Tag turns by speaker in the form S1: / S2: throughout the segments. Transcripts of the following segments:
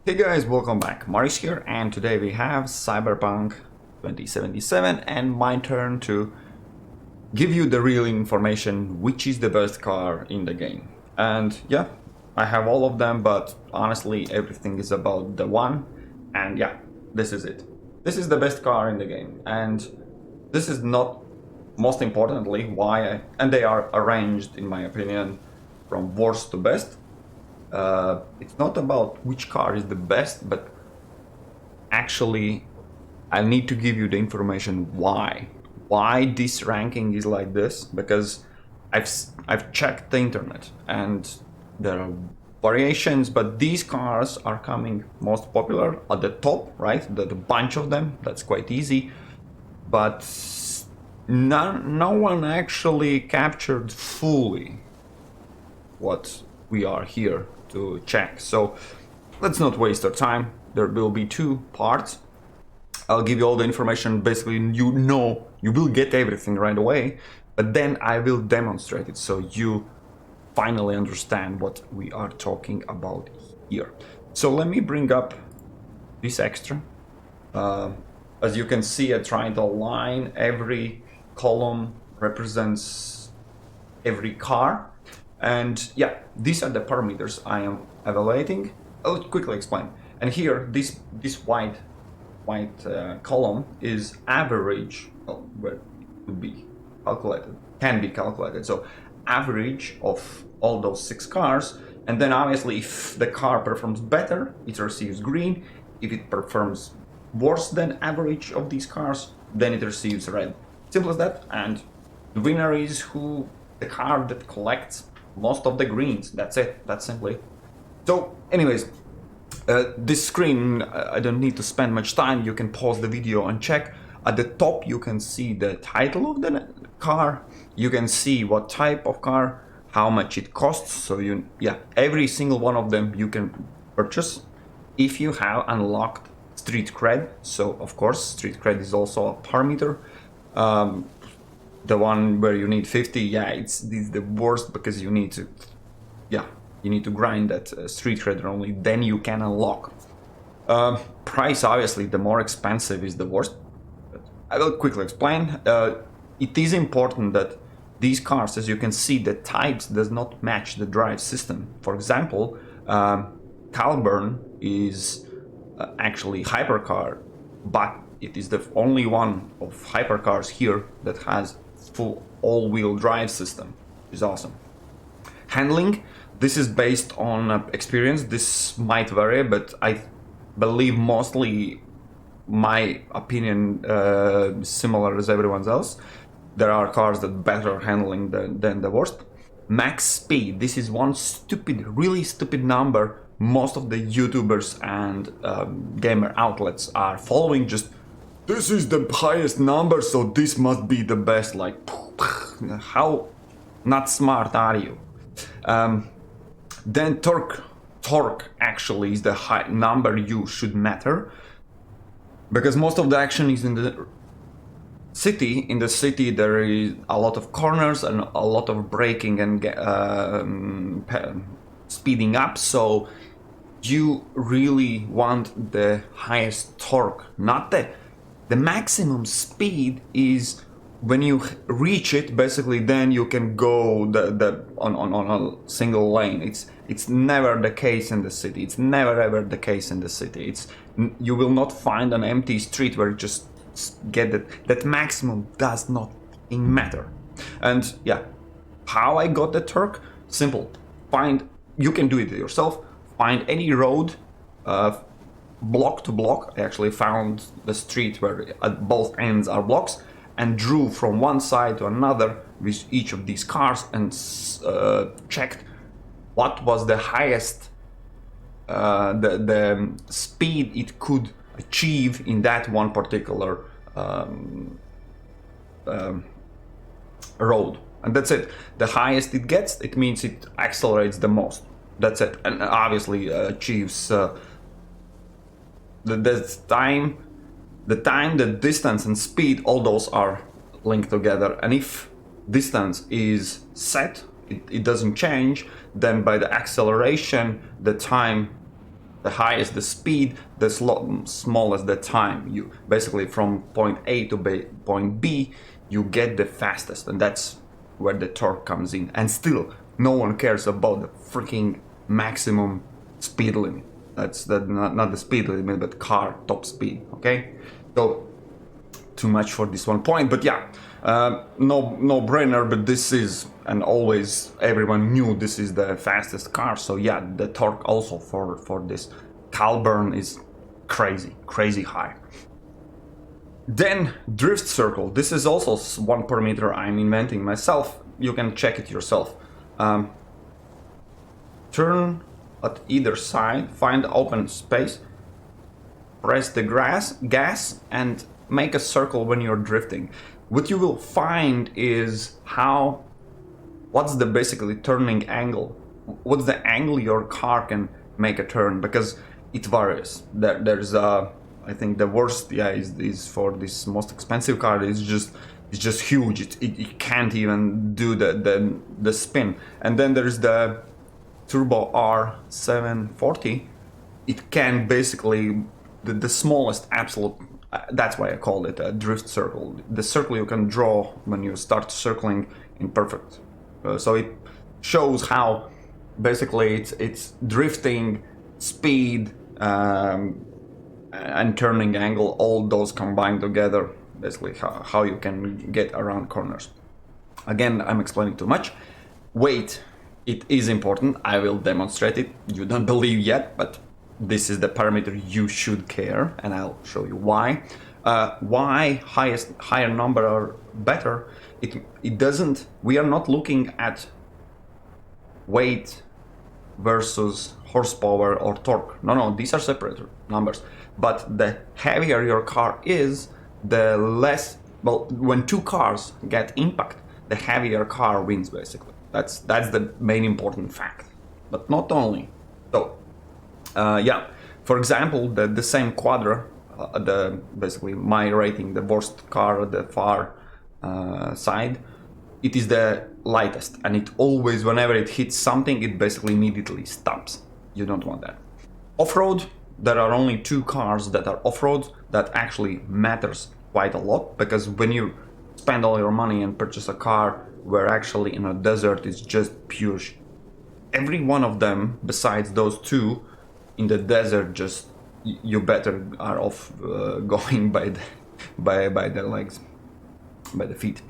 S1: Hey guys, welcome back. Maris here, and today we have Cyberpunk 2077 and my turn to give you the real information which is the best car in the game. And yeah, I have all of them, but honestly everything is about the one, and yeah, this is it. This is the best car in the game, and this is not, most importantly, and they are arranged in my opinion from worst to best. It's not about which car is the best, but actually I need to give you the information why this ranking is like this, because I've checked the internet and there are variations, but these cars are coming most popular at the top, right? The bunch of them, that's quite easy, but no one actually captured fully what we are here to check. So let's not waste our time. There will be two parts. I'll give you all the information. Basically, you will get everything right away, but then I will demonstrate it so you finally understand what we are talking about here. So let me bring up this extra. As you can see, I tried to align. Every column represents every car. And yeah, these are the parameters I am evaluating. I'll quickly explain. And here, this white column is average, where it would be calculated, can be calculated. So average of all those 6 cars, and then obviously if the car performs better, it receives green. If it performs worse than average of these cars, then it receives red. Simple as that. And the winner is the car that collects most of the greens. That's it. That's simply. So anyways, this screen, I don't need to spend much time. You can pause the video and check. At the top you can see the title of the car. You can see what type of car, how much it costs. So every single one of them you can purchase if you have unlocked street cred. So of course street cred is also a parameter. The one where you need 50, it's the worst, because you need to grind that street cred only, then you can unlock. Price, obviously, the more expensive is the worst. I will quickly explain. It is important that these cars, as you can see, the types does not match the drive system. For example, Caliburn is actually hypercar, but it is the only one of hypercars here that has full all-wheel drive system, which is awesome. Handling, this is based on experience. This might vary, but I believe mostly my opinion similar as everyone else. There are cars that better handling than the worst. Max speed, this is one really stupid number most of the YouTubers and gamer outlets are following. Just, this is the highest number, so this must be the best. Like, how not smart are you? Then torque actually is the high number you should matter, because most of the action is in the city. In the city there is a lot of corners and a lot of braking and speeding up, so you really want the highest torque, not the maximum speed is when you reach it. Basically, then you can go on a single lane. It's never the case in the city. It's never ever the case in the city. You will not find an empty street where you just get that maximum does not matter. And yeah, how I got the torque? Simple. You can do it yourself. Find any road, block to block. I actually found the street where at both ends are blocks, and drew from one side to another with each of these cars, and checked what was the highest the speed it could achieve in that one particular road. And that's it. The highest it gets, it means it accelerates the most. That's it. And obviously achieves the time, the distance and speed, all those are linked together. And if distance is set, it doesn't change, then by the acceleration, the time The highest the speed, the smallest the time. You basically from point A to point B, you get the fastest, and that's where the torque comes in. And still, no one cares about the freaking maximum speed limit. That's not the speed limit, but car top speed. Okay, so too much for this one point, but yeah, no brainer. But this is, and always everyone knew this is the fastest car. So yeah, the torque also for this Caliburn is crazy high. Then drift circle. This is also one parameter I'm inventing myself. You can check it yourself. Turn at either side, find open space, press the gas, and make a circle when you're drifting. What you will find is what's the basically turning angle? What's the angle your car can make a turn? Because it varies. There's I think the worst, yeah, is for this most expensive car. It's just huge. It can't even do the spin. And then there's the Turbo R740. It can basically the smallest absolute. That's why I call it a drift circle. The circle you can draw when you start circling in perfect. So it shows how basically it's drifting, speed, and turning angle, all those combined together, basically how you can get around corners. Again, I'm explaining too much. Weight, it is important. I will demonstrate it. You don't believe yet, but this is the parameter you should care, and I'll show you why. Why higher number are better? It doesn't. We are not looking at weight versus horsepower or torque. No, these are separate numbers. But the heavier your car is, the less. Well, when two cars get impact, the heavier car wins. Basically, that's the main important fact. But not only. So. Yeah, for example, the same Quadra, basically my rating, the worst car at the far side, it is the lightest, and it always, whenever it hits something, it basically immediately stops. You don't want that. Off-road, there are only two cars that are off-road. That actually matters quite a lot, because when you spend all your money and purchase a car where actually in a desert it's just pure every one of them besides those two in the desert, just you better are off going by the legs, by the feet.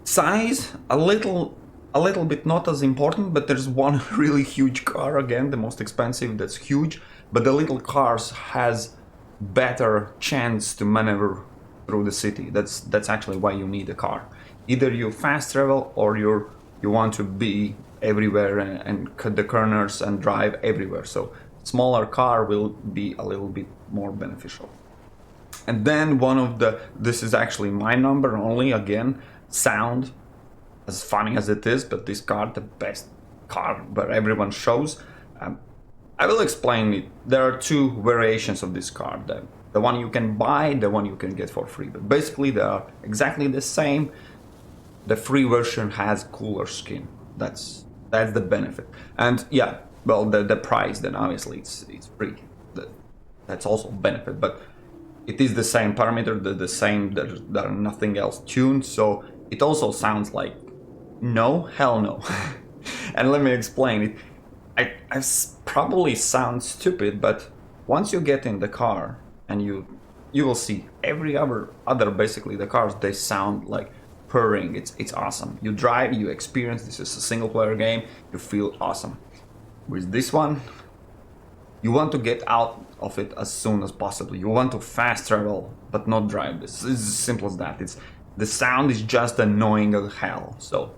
S1: Size, a little bit not as important, but there's one really huge car, again the most expensive, that's huge, but the little cars has better chance to maneuver through the city. That's actually why you need a car. Either you fast travel or you want to be everywhere and cut the corners and drive everywhere. So smaller car will be a little bit more beneficial. And then this is actually my number only, again, sound, as funny as it is, but this car, the best car where everyone shows. I will explain it. There are two variations of this car. The one you can buy, the one you can get for free. But basically they are exactly the same. The free version has cooler skin. That's the benefit. And yeah, well, the price, then obviously it's free. That's also benefit, but it is the same parameter, the same, there are nothing else tuned, so it also sounds like no, hell no. And let me explain it. I probably sound stupid, but once you get in the car and you will see every other basically the cars, they sound like purring. It's awesome. You drive, you experience, this is a single player game, you feel awesome. With this one, you want to get out of it as soon as possible. You want to fast travel, but not drive. This is as simple as that. The sound is just annoying as hell. So,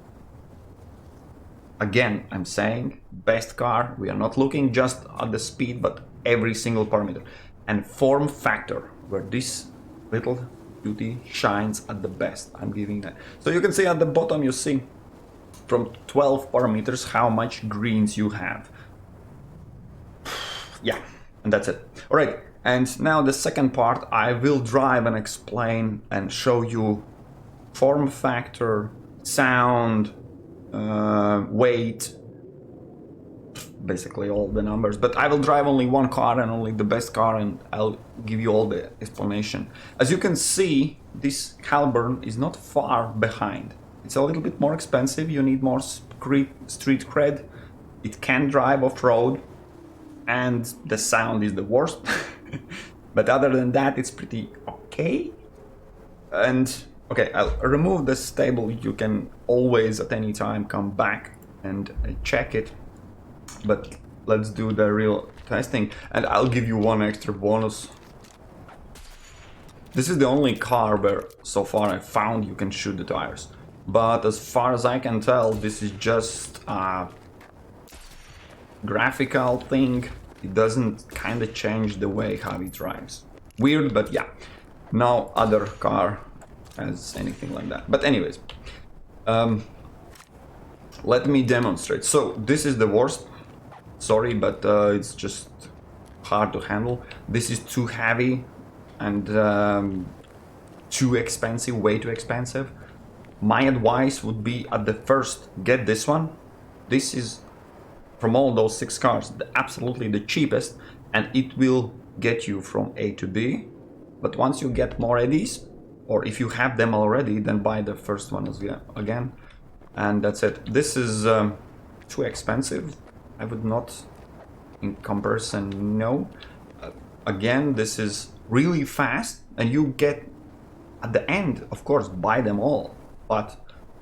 S1: again, I'm saying, best car. We are not looking just at the speed, but every single parameter. And form factor, where this little beauty shines at the best. I'm giving that. So you can see at the bottom, you see from 12 parameters how much greens you have. Yeah, and that's it. All right, and now the second part, I will drive and explain and show you form factor, sound, weight, basically all the numbers. But I will drive only one car and only the best car, and I'll give you all the explanation. As you can see, this Caliburn is not far behind. It's a little bit more expensive, you need more street cred. It can drive off-road, and the sound is the worst. But other than that, it's pretty okay. And okay, I'll remove this table. You can always at any time come back and check it. But let's do the real testing, and I'll give you one extra bonus. This is the only car where so far I found you can shoot the tires. But as far as I can tell, this is just a graphical thing. It doesn't kind of change the way how it drives. Weird, but yeah. No other car has anything like that. But anyways, let me demonstrate. So this is the worst. Sorry, but it's just hard to handle. This is too heavy and too expensive, way too expensive. My advice would be at the first, get this one. This is, from all those 6 cars, absolutely the cheapest, and it will get you from A to B. But once you get more Eddies, or if you have them already, then buy the first one again. And that's it. This is too expensive. I would not, in comparison, no. Again, this is really fast, and you get, at the end, of course, buy them all. But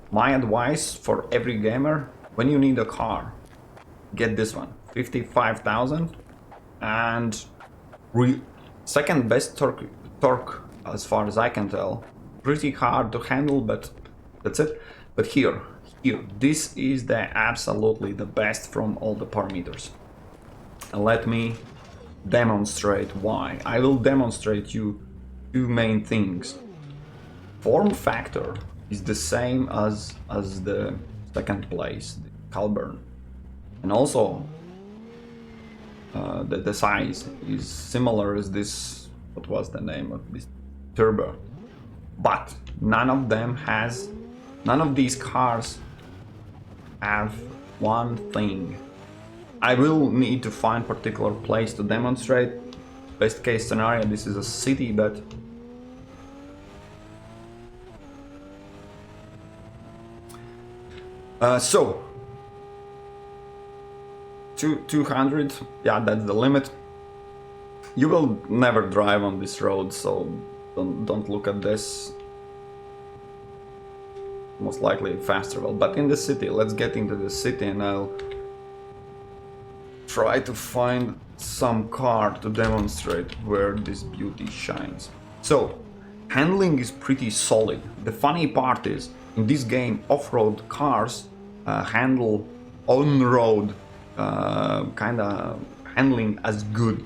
S1: my advice for every gamer, when you need a car, get this one, 55,000, and second best torque as far as I can tell. Pretty hard to handle, but that's it. But here, this is absolutely the best from all the parameters. And let me demonstrate why. I will demonstrate you 2 main things. Form factor is the same as the second place, the Caliburn. And also the size is similar as this, what was the name of this, Turbo. But none of these cars have one thing. I will need to find particular place to demonstrate. Best case scenario, this is a city, but so 200, yeah, that's the limit. You will never drive on this road, so don't look at this. Most likely fast travel, but in the city, let's get into the city, and I'll try to find some car to demonstrate where this beauty shines. So, handling is pretty solid. The funny part is, in this game, off-road cars handle on-road kind of handling as good.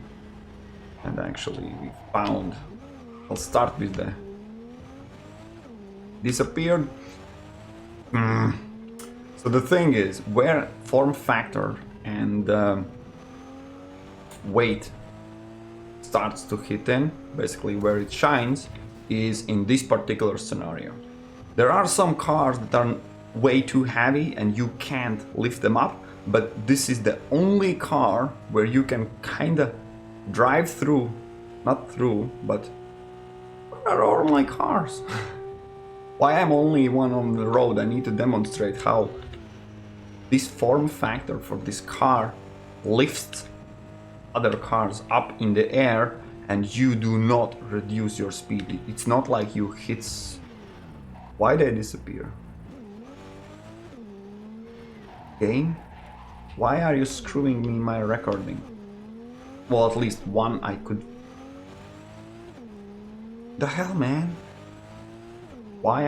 S1: And actually, we found. I'll start with the disappeared. So the thing is, where form factor and weight starts to hit in, basically where it shines, is in this particular scenario. There are some cars that are way too heavy and you can't lift them up, but this is the only car where you can kind of drive through, not through, but where are all my cars? Why I'm only one on the road? I need to demonstrate how this form factor for this car lifts other cars up in the air and you do not reduce your speed. It's not like you hit... Why they disappear? Game? Why are you screwing me my recording? Well, at least one I could... The hell, man? Why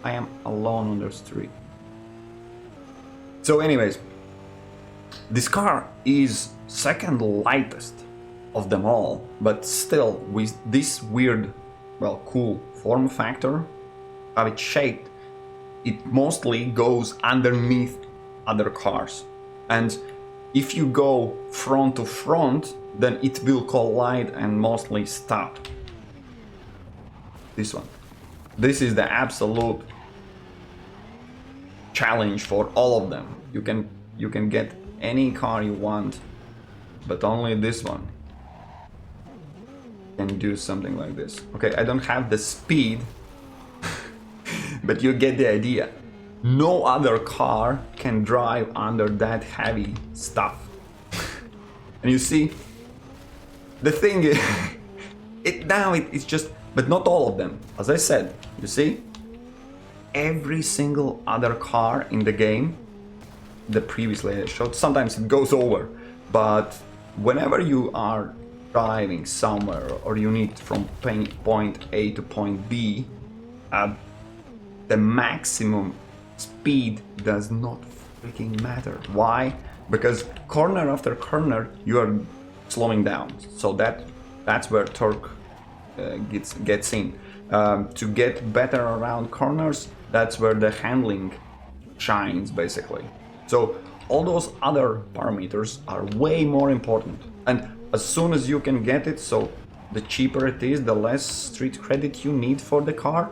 S1: I am alone on the street? So anyways, this car is second lightest of them all, but still with this weird, well, cool form factor, how it's shaped, it mostly goes underneath other cars. And if you go front to front, then it will collide and mostly stop. This one. This is the absolute challenge for all of them. You can get any car you want, but only this one can do something like this. Okay, I don't have the speed, but you get the idea. No other car can drive under that heavy stuff. And you see, the thing is, it's just, but not all of them. As I said, you see, every single other car in the game, the previously I showed, sometimes it goes over, but whenever you are driving somewhere or you need from point A to point B, the maximum speed does not freaking matter. Why? Because corner after corner you are slowing down, so that's where torque gets in. To get better around corners, that's where the handling shines basically. So all those other parameters are way more important, and as soon as you can get it, so the cheaper it is, the less street credit you need for the car,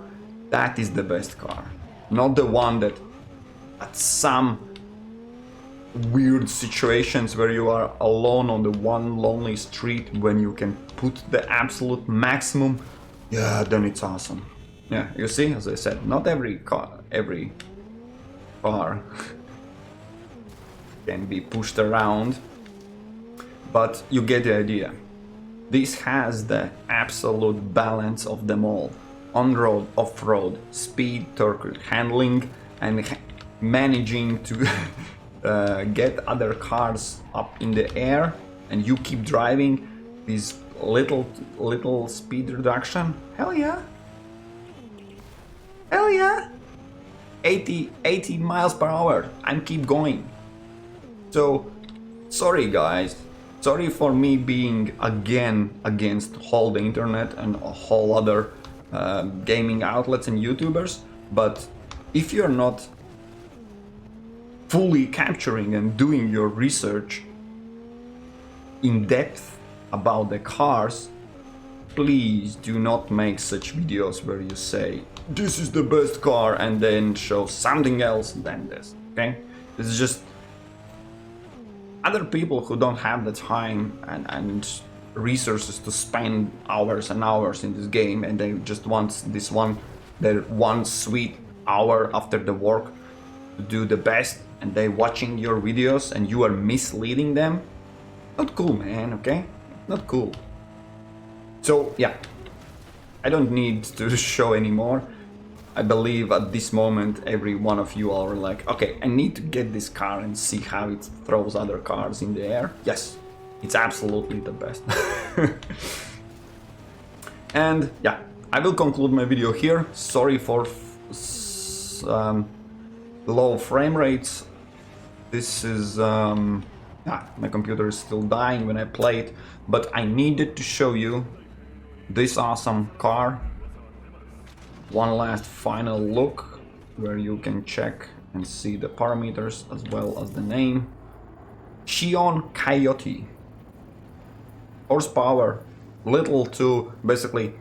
S1: that is the best car. Not the one that at some weird situations where you are alone on the one lonely street, when you can put the absolute maximum, yeah, then it's awesome. Yeah, you see, as I said, not every car can be pushed around, but you get the idea. This has the absolute balance of them all: on-road, off-road, speed, torque, handling, and managing to get other cars up in the air, and you keep driving this little speed reduction. Hell yeah! Hell yeah! 80 miles per hour. I'm keep going. So, sorry guys. Sorry for me being again against all the internet and a whole other gaming outlets and YouTubers, but if you're not fully capturing and doing your research in depth about the cars, please do not make such videos where you say this is the best car and then show something else than this. Okay, this is just other people who don't have the time and resources to spend hours and hours in this game, and they just want their one sweet hour after the work to do the best, and they watching your videos and you are misleading them. Not cool, man. Okay, not cool. So yeah, I don't need to show anymore. I believe at this moment every one of you are like, okay, I need to get this car and see how it throws other cars in the air. Yes, it's absolutely the best. And yeah, I will conclude my video here. Sorry for low frame rates. This is my computer is still dying when I play it, but I needed to show you this awesome car. One last final look where you can check and see the parameters as well as the name. Xion Coyote. Horsepower little to basically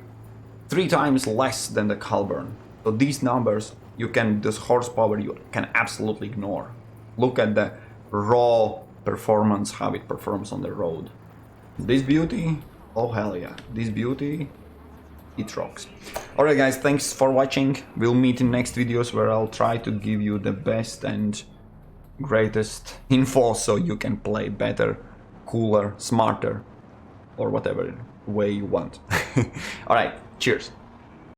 S1: 3 times less than the Caliburn. So these numbers, this horsepower you can absolutely ignore. Look at the raw performance, how it performs on the road. This beauty, oh hell yeah, this beauty, it rocks. Alright guys, thanks for watching. We'll meet in next videos where I'll try to give you the best and greatest info so you can play better, cooler, smarter, or whatever way you want. Alright, cheers.